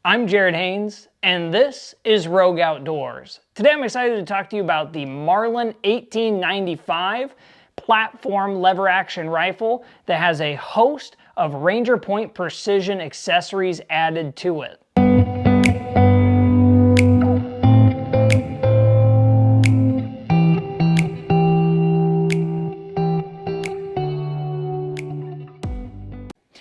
I'm Jared Haynes, and this is Rogue Outdoors. Today I'm excited to talk to you about the Marlin 1895 platform lever action rifle that has a host of Ranger Point precision accessories added to it.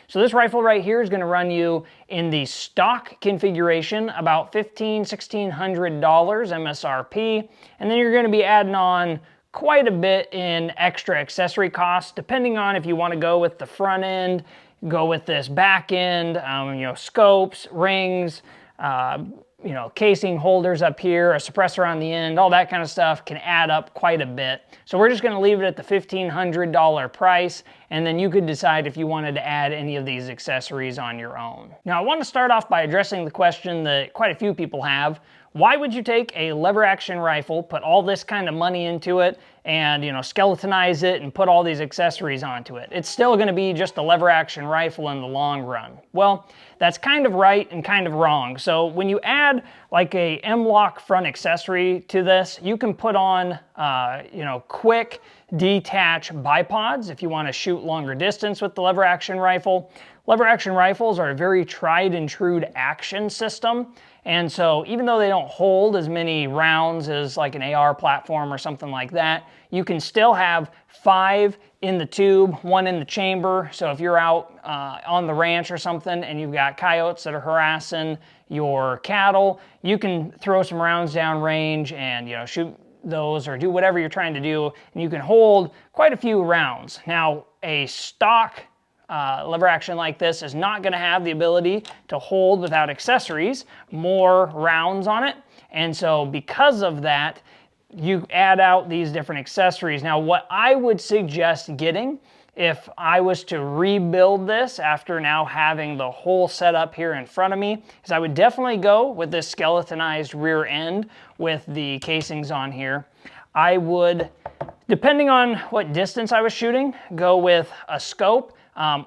So this rifle right here is going to run you in the stock configuration about $1,600 MSRP, and then you're going to be adding on quite a bit in extra accessory costs, depending on if you want to go with the front end, go with this back end, scopes, rings, casing holders up here, a suppressor on the end, all that kind of stuff can add up quite a bit. So we're just going to leave it at the $1,500 price, and then you could decide if you wanted to add any of these accessories on your own. Now I want to start off by addressing the question that quite a few people have. Why would you take a lever action rifle, put all this kind of money into it, and skeletonize it and put all these accessories onto it? It's still going to be just a lever action rifle in the long run. Well, that's kind of right and kind of wrong. So when you add like a M-LOK front accessory to this, you can put on quick detach bipods if you want to shoot longer distance with the lever action rifle. Lever action rifles are a very tried and true action system. And so even though they don't hold as many rounds as like an AR platform or something like that, you can still have 5 in the tube, 1 in the chamber. So if you're out on the ranch or something and you've got coyotes that are harassing your cattle, you can throw some rounds down range and shoot those or do whatever you're trying to do, and you can hold quite a few rounds. Now, a stock lever action like this is not going to have the ability to hold without accessories more rounds on it, and so because of that, you add out these different accessories. Now, what I would suggest getting if I was to rebuild this after now having the whole setup here in front of me is I would definitely go with this skeletonized rear end with the casings on here. I would, depending on what distance I was shooting, go with a scope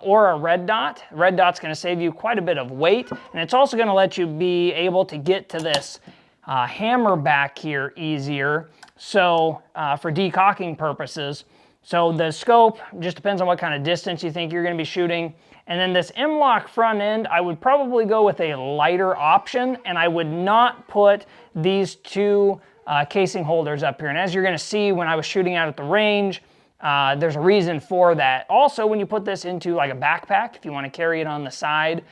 or a red dot. Red dot's going to save you quite a bit of weight, and it's also going to let you be able to get to this hammer back here easier, so for decocking purposes. So the scope just depends on what kind of distance you think you're going to be shooting. And then this M-LOK front end, I would probably go with a lighter option, and I would not put these two casing holders up here. And as you're going to see when I was shooting out at the range, there's a reason for that. Also, when you put this into like a backpack, if you want to carry it on the side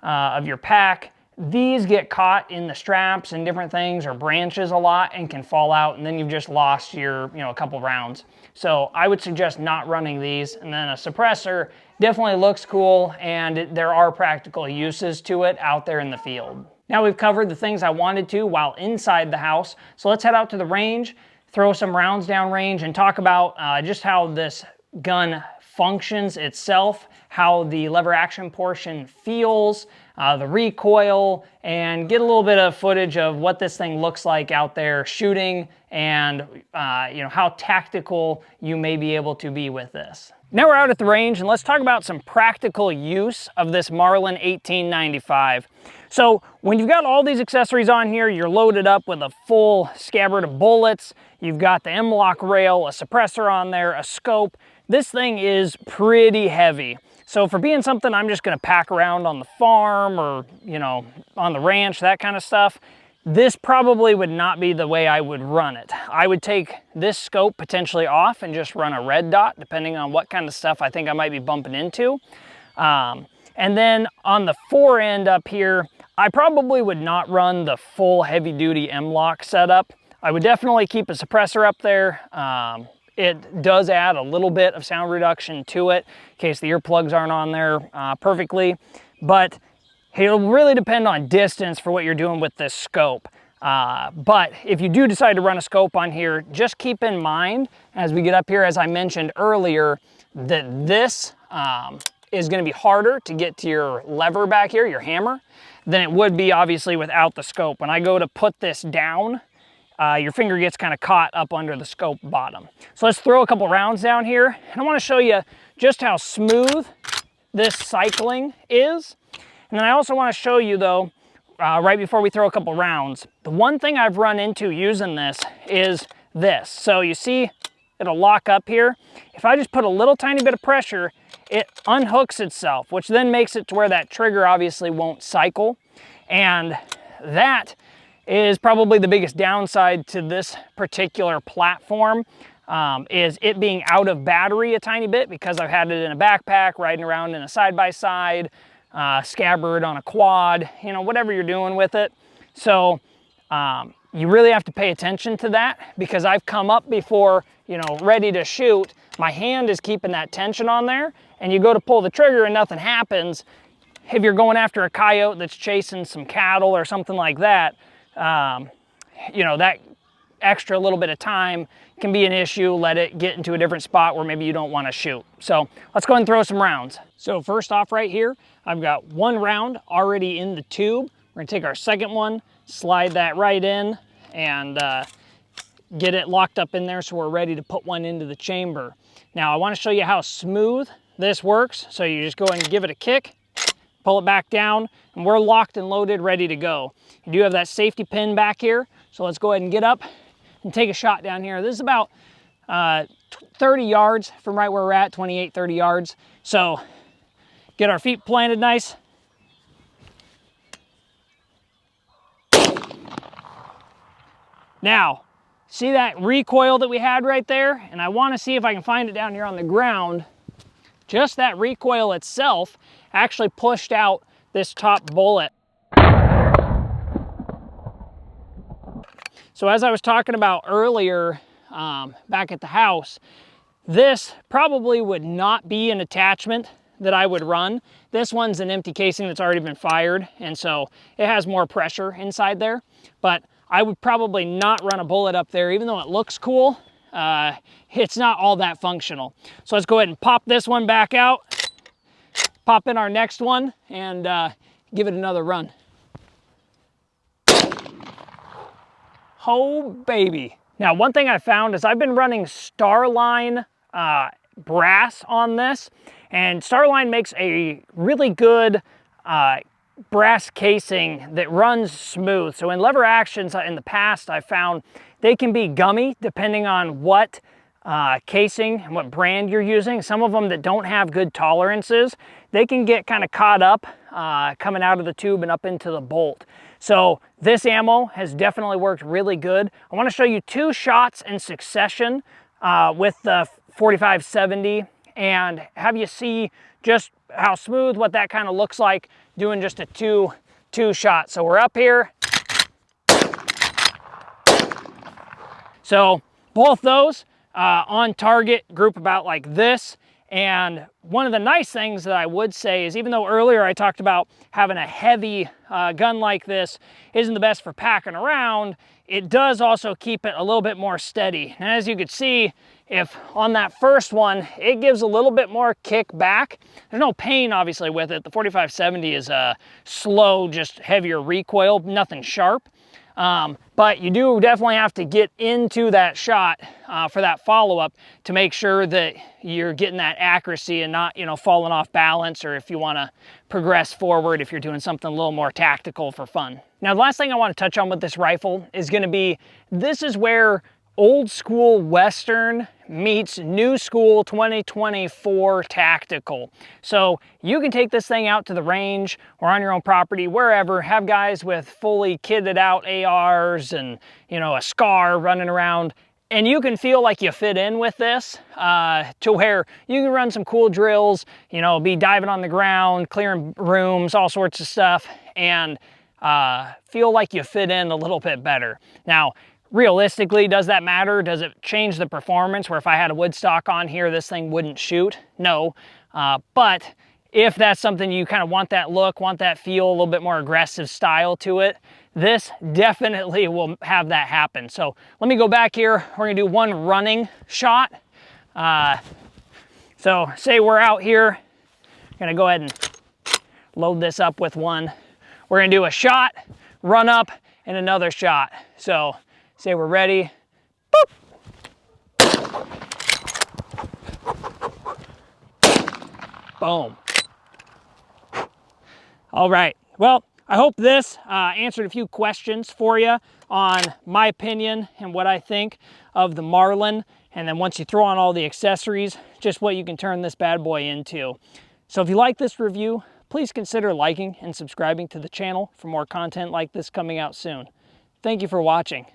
of your pack, these get caught in the straps and different things or branches a lot and can fall out, and then you've just lost your a couple rounds. So I would suggest not running these. And then a suppressor definitely looks cool, and there are practical uses to it out there in the field. Now we've covered the things I wanted to while inside the house, so let's head out to the range, throw some rounds down range, and talk about just how this gun functions itself, how the lever action portion feels, the recoil, and get a little bit of footage of what this thing looks like out there shooting, and how tactical you may be able to be with this. Now we're out at the range, and let's talk about some practical use of this Marlin 1895. So when you've got all these accessories on here, you're loaded up with a full scabbard of bullets, you've got the M-LOK rail, a suppressor on there, a scope. This thing is pretty heavy. So for being something I'm just going to pack around on the farm or, on the ranch, that kind of stuff, this probably would not be the way I would run it. I would take this scope potentially off and just run a red dot, depending on what kind of stuff I think I might be bumping into. And then on the fore end up here, I probably would not run the full heavy-duty M-LOK setup. I would definitely keep a suppressor up there. It does add a little bit of sound reduction to it in case the earplugs aren't on there perfectly, but it'll really depend on distance for what you're doing with this scope. But if you do decide to run a scope on here, just keep in mind as we get up here, as I mentioned earlier, that this is going to be harder to get to your lever back here, your hammer, than it would be obviously without the scope. When I go to put this down, your finger gets kind of caught up under the scope bottom. So let's throw a couple rounds down here, and I want to show you just how smooth this cycling is. And then I also want to show you though right before we throw a couple rounds. The one thing I've run into using this is this. So you see it'll lock up here. If I just put a little tiny bit of pressure, it unhooks itself, which then makes it to where that trigger obviously won't cycle. And that is probably the biggest downside to this particular platform, is it being out of battery a tiny bit, because I've had it in a backpack, riding around in a side-by-side, scabbard on a quad, you know, whatever you're doing with it. So you really have to pay attention to that, because I've come up before, you know, ready to shoot. My hand is keeping that tension on there, and you go to pull the trigger and nothing happens. If you're going after a coyote that's chasing some cattle or something like that, you know, that extra little bit of time can be an issue. Let it get into a different spot where maybe you don't want to shoot. So let's go ahead and throw some rounds. So first off right here, I've got one round already in the tube. We're gonna take our second one, slide that right in, and get it locked up in there so we're ready to put one into the chamber. Now I want to show you how smooth this works. So you just go ahead and give it a kick, pull it back down, and we're locked and loaded, ready to go. You do have that safety pin back here, so let's go ahead and get up and take a shot down here. This is about 30 yards from right where we're at, 28, 30 yards. So get our feet planted nice. Now, see that recoil that we had right there? And I want to see if I can find it down here on the ground. Just that recoil itself actually pushed out this top bullet. So as I was talking about earlier, back at the house, this probably would not be an attachment that I would run. This one's an empty casing that's already been fired, and so it has more pressure inside there. But I would probably not run a bullet up there, even though it looks cool. It's not all that functional. So let's go ahead and pop this one back out, pop in our next one, and give it another run. Oh, baby. Now, one thing I found is I've been running Starline brass on this, and Starline makes a really good brass casing that runs smooth. So in lever actions in the past, I found they can be gummy depending on what casing and what brand you're using. Some of them that don't have good tolerances, they can get kind of caught up coming out of the tube and up into the bolt. So this ammo has definitely worked really good. I want to show you two shots in succession with the 4570 and have you see just how smooth, what that kind of looks like doing just a two shot. So we're up here. So both those on target, group about like this. And one of the nice things that I would say is, even though earlier I talked about having a heavy gun like this isn't the best for packing around, it does also keep it a little bit more steady. And as you could see, if on that first one, it gives a little bit more kick back. There's no pain obviously with it. The 4570 is a slow, just heavier recoil, nothing sharp. But you do definitely have to get into that shot for that follow-up to make sure that you're getting that accuracy and not, you know, falling off balance, or if you want to progress forward, if you're doing something a little more tactical for fun. Now, the last thing I want to touch on with this rifle is going to be, this is where old school Western meets new school 2024 tactical. So you can take this thing out to the range or on your own property, wherever, have guys with fully kitted out ARs and, you know, a SCAR running around, and you can feel like you fit in with this to where you can run some cool drills, you know, be diving on the ground, clearing rooms, all sorts of stuff, and feel like you fit in a little bit better. Now, realistically, does that matter? Does it change the performance where if I had a wood stock on here, this thing wouldn't shoot? No. But if that's something you kind of want, that look, want that feel, a little bit more aggressive style to it, this definitely will have that happen. So let me go back here. We're gonna do one running shot. So say we're out here, I'm gonna go ahead and load this up with one. We're gonna do a shot, run up, and another shot. So say we're ready. Boop. Boom. All right. Well, I hope this answered a few questions for you on my opinion and what I think of the Marlin. And then once you throw on all the accessories, just what you can turn this bad boy into. So if you like this review, please consider liking and subscribing to the channel for more content like this coming out soon. Thank you for watching.